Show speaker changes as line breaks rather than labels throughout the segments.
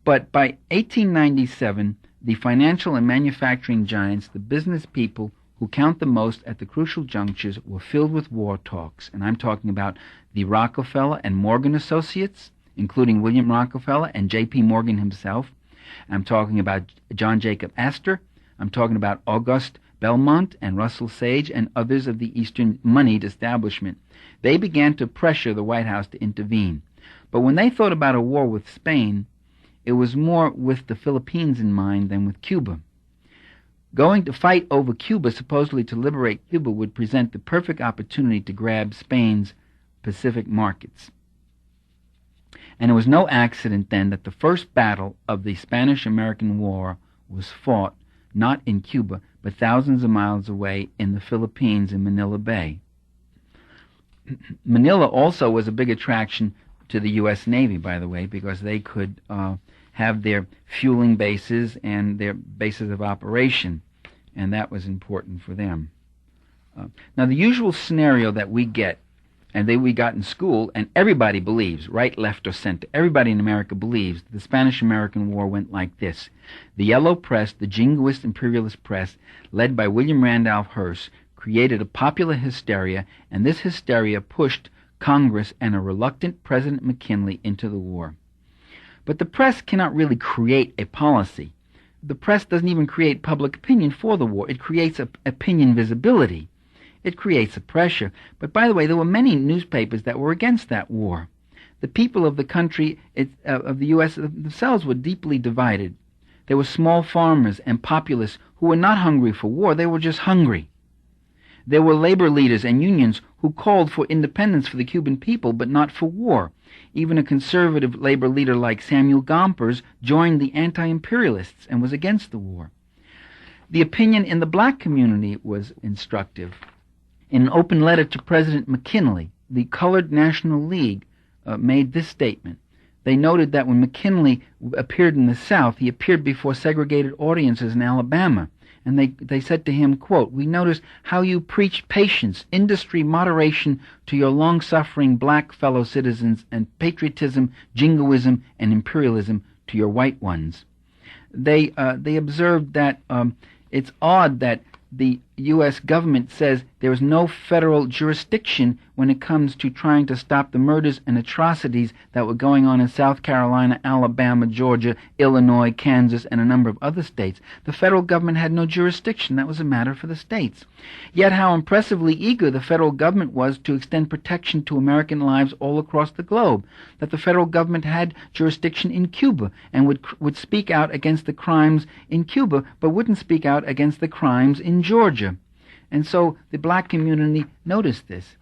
But by 1897, the financial and manufacturing giants, the business people who count the most at the crucial junctures, were filled with war talks. And I'm talking about the Rockefeller and Morgan Associates, including William Rockefeller and J.P. Morgan himself. I'm talking about John Jacob Astor. I'm talking about Auguste Belmont and Russell Sage and others of the Eastern moneyed establishment. They began to pressure the White House to intervene. But when they thought about a war with Spain, it was more with the Philippines in mind than with Cuba. Going to fight over Cuba, supposedly to liberate Cuba, would present the perfect opportunity to grab Spain's Pacific markets. And it was no accident then that the first battle of the Spanish-American War was fought not in Cuba, but thousands of miles away in the Philippines in Manila Bay. Manila also was a big attraction to the U.S. Navy, by the way, because they could have their fueling bases and their bases of operation, and that was important for them. Now, the usual scenario that we get, and that we got in school, and everybody believes, right, left, or center, everybody in America believes, the Spanish-American War went like this. The Yellow Press, the jingoist imperialist press, led by William Randolph Hearst, created a popular hysteria, and this hysteria pushed Congress and a reluctant President McKinley into the war. But the press cannot really create a policy. The press doesn't even create public opinion for the war. It creates opinion visibility. It creates a pressure. But by the way, there were many newspapers that were against that war. The people of the country, of the U.S. themselves, were deeply divided. There were small farmers and populists who were not hungry for war. They were just hungry. There were labor leaders and unions who called for independence for the Cuban people, but not for war. Even a conservative labor leader like Samuel Gompers joined the anti-imperialists and was against the war. The opinion in the black community was instructive. In an open letter to President McKinley, the Colored National League made this statement. They noted that when McKinley appeared in the South, he appeared before segregated audiences in Alabama. And they said to him, quote, "We notice how you preach patience, industry, moderation to your long-suffering black fellow citizens, and patriotism, jingoism, and imperialism to your white ones." They observed that it's odd that the U.S. government says there is no federal jurisdiction when it comes to trying to stop the murders and atrocities that were going on in South Carolina, Alabama, Georgia, Illinois, Kansas, and a number of other states. The federal government had no jurisdiction. That was a matter for the states. Yet how impressively eager the federal government was to extend protection to American lives all across the globe, that the federal government had jurisdiction in Cuba and would speak out against the crimes in Cuba, but wouldn't speak out against the crimes in Georgia. And so the black community noticed this.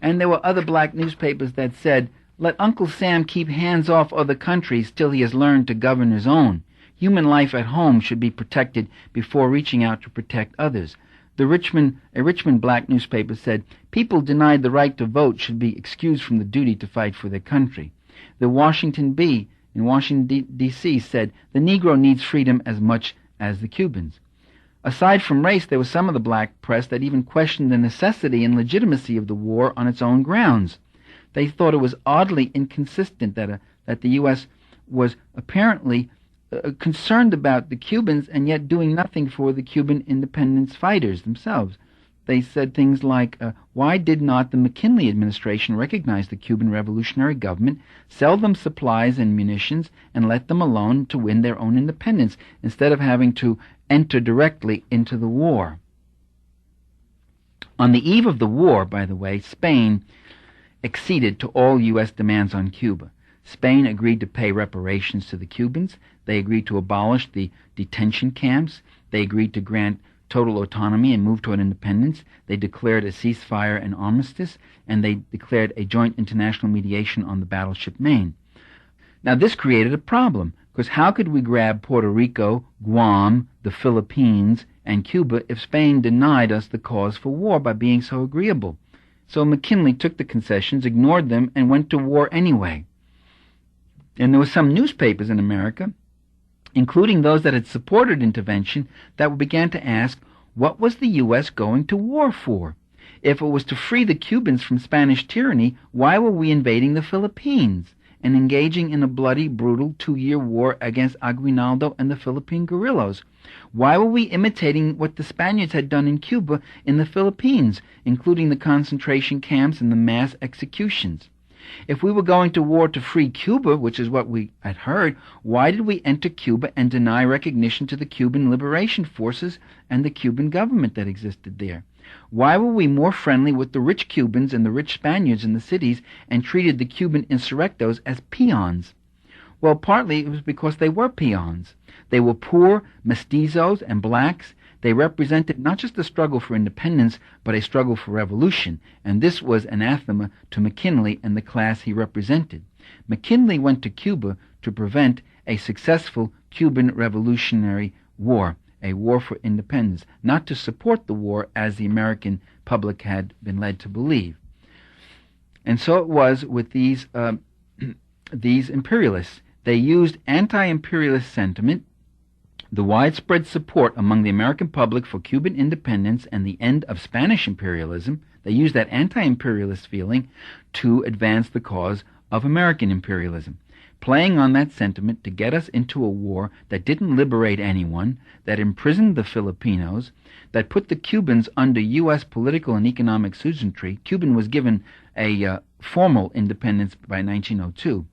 And there were other black newspapers that said, "Let Uncle Sam keep hands off other countries till he has learned to govern his own. Human life at home should be protected before reaching out to protect others." A Richmond black newspaper said, "People denied the right to vote should be excused from the duty to fight for their country." The Washington Bee in Washington, D.C. said, "The Negro needs freedom as much as the Cubans." Aside from race, there was some of the black press that even questioned the necessity and legitimacy of the war on its own grounds. They thought it was oddly inconsistent that the U.S. was apparently concerned about the Cubans and yet doing nothing for the Cuban independence fighters themselves. They said things like, why did not the McKinley administration recognize the Cuban revolutionary government, sell them supplies and munitions, and let them alone to win their own independence, instead of having to enter directly into the war? On the eve of the war, by the way, Spain acceded to all U.S. demands on Cuba. Spain agreed to pay reparations to the Cubans. They agreed to abolish the detention camps. They agreed to grant total autonomy and move toward independence. They declared a ceasefire and armistice, and they declared a joint international mediation on the battleship Maine. Now, this created a problem, because how could we grab Puerto Rico, Guam, the Philippines, and Cuba if Spain denied us the cause for war by being so agreeable? So McKinley took the concessions, ignored them, and went to war anyway. And there were some newspapers in America, including those that had supported intervention, that began to ask, what was the U.S. going to war for? If it was to free the Cubans from Spanish tyranny, why were we invading the Philippines? and engaging in a bloody, brutal 2-year war against Aguinaldo and the Philippine guerrillas? Why were we imitating what the Spaniards had done in Cuba in the Philippines, including the concentration camps and the mass executions? If we were going to war to free Cuba, which is what we had heard, why did we enter Cuba and deny recognition to the Cuban liberation forces and the Cuban government that existed there? Why were we more friendly with the rich Cubans and the rich Spaniards in the cities and treated the Cuban insurrectos as peons? Well, partly it was because they were peons. They were poor, mestizos, and blacks. They represented not just a struggle for independence, but a struggle for revolution, and this was anathema to McKinley and the class he represented. McKinley went to Cuba to prevent a successful Cuban Revolutionary War, a war for independence, not to support the war as the American public had been led to believe. And so it was with these imperialists. They used anti-imperialist sentiment, the widespread support among the American public for Cuban independence and the end of Spanish imperialism. They used that anti-imperialist feeling to advance the cause of American imperialism, playing on that sentiment to get us into a war that didn't liberate anyone, that imprisoned the Filipinos, that put the Cubans under U.S. political and economic suzerainty. Cuba was given a formal independence by 1902.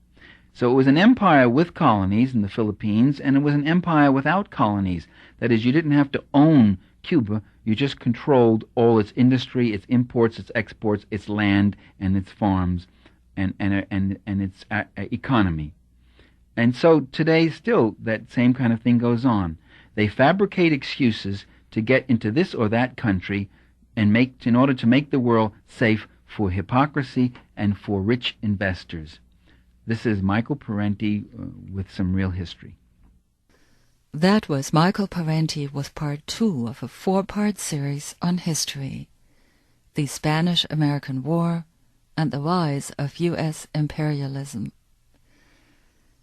So it was an empire with colonies in the Philippines, and it was an empire without colonies. That is, you didn't have to own Cuba, you just controlled all its industry, its imports, its exports, its land, and its farms, and its economy. And so today still that same kind of thing goes on. They fabricate excuses to get into this or that country and in order to make the world safe for hypocrisy and for rich investors. This is Michael Parenti with some real history.
That was Michael Parenti with part 2 of a 4-part series on history, the Spanish-American War and the rise of U.S. imperialism.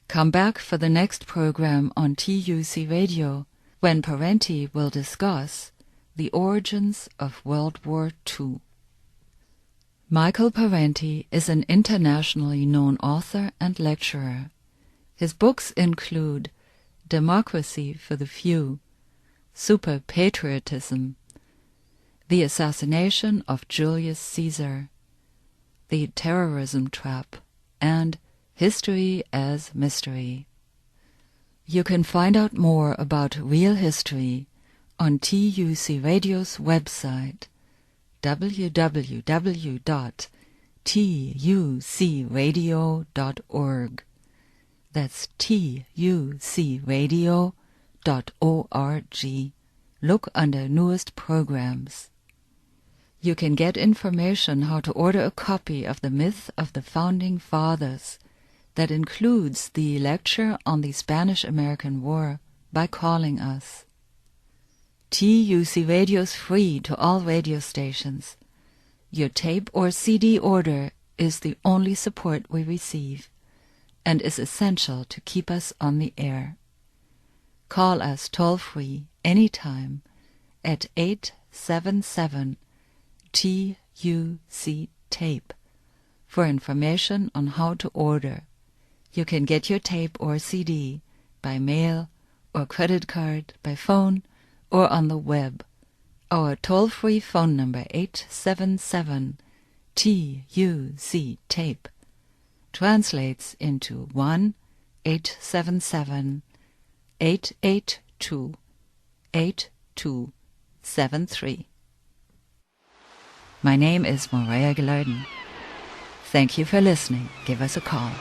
Come back for the next program on TUC Radio, when Parenti will discuss the origins of World War II. Michael Parenti is an internationally known author and lecturer. His books include Democracy for the Few, Super Patriotism, The Assassination of Julius Caesar, The Terrorism Trap, and History as Mystery. You can find out more about real history on TUC Radio's website, www.tucradio.org. That's tucradio.org. Look under newest programs. You can get information how to order a copy of The Myth of the Founding Fathers that includes the lecture on the Spanish-American War by calling us. TUC Radio is free to all radio stations. Your tape or CD order is the only support we receive and is essential to keep us on the air. Call us toll-free anytime at 877-TUC-TAPE for information on how to order. You can get your tape or CD by mail or credit card, by phone, or on the web. Our toll-free phone number 877-TUC-TAPE translates into 1-877-882-8273. My name is Maria Glarden. Thank you for listening. Give us a call.